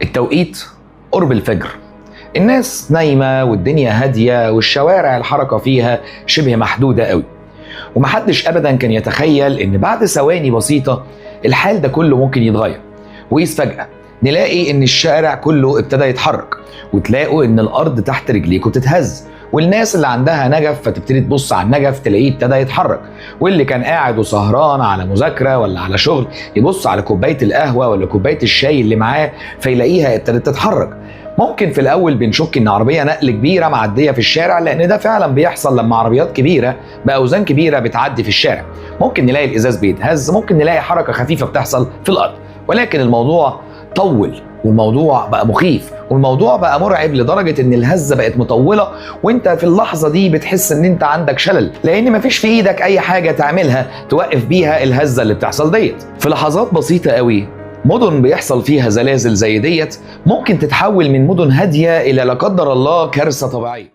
التوقيت قرب الفجر، الناس نايمة والدنيا هادية والشوارع الحركة فيها شبه محدودة قوي، ومحدش أبدا كان يتخيل إن بعد ثواني بسيطة الحال ده كله ممكن يتغير. وقيس فجأة نلاقي إن الشارع كله ابتدى يتحرك، وتلاقوا إن الأرض تحت رجليكوا تتهز، والناس اللي عندها نجف فتبتدي تبص على النجف تلاقيه ابتدى يتحرك، واللي كان قاعد وسهران على مذاكرة ولا على شغل يبص على كوباية القهوة ولا كوباية الشاي اللي معاه فيلاقيها ابتدت تتحرك. ممكن في الأول بنشك إن عربية نقل كبيرة معدية في الشارع، لأن ده فعلا بيحصل لما عربيات كبيرة بأوزان كبيرة بتعدي في الشارع. ممكن نلاقي الإزاز بيتهز، ممكن نلاقي حركة خفيفة بتحصل في الأرض، ولكن الموضوع طول والموضوع بقى مخيف والموضوع بقى مرعب لدرجة ان الهزة بقت مطولة، وانت في اللحظة دي بتحس ان انت عندك شلل، لان مفيش في ايدك اي حاجة تعملها توقف بيها الهزة اللي بتحصل ديت. في لحظات بسيطة قوي مدن بيحصل فيها زلازل زي ديت ممكن تتحول من مدن هادية الى لا قدر الله كارثة طبيعية.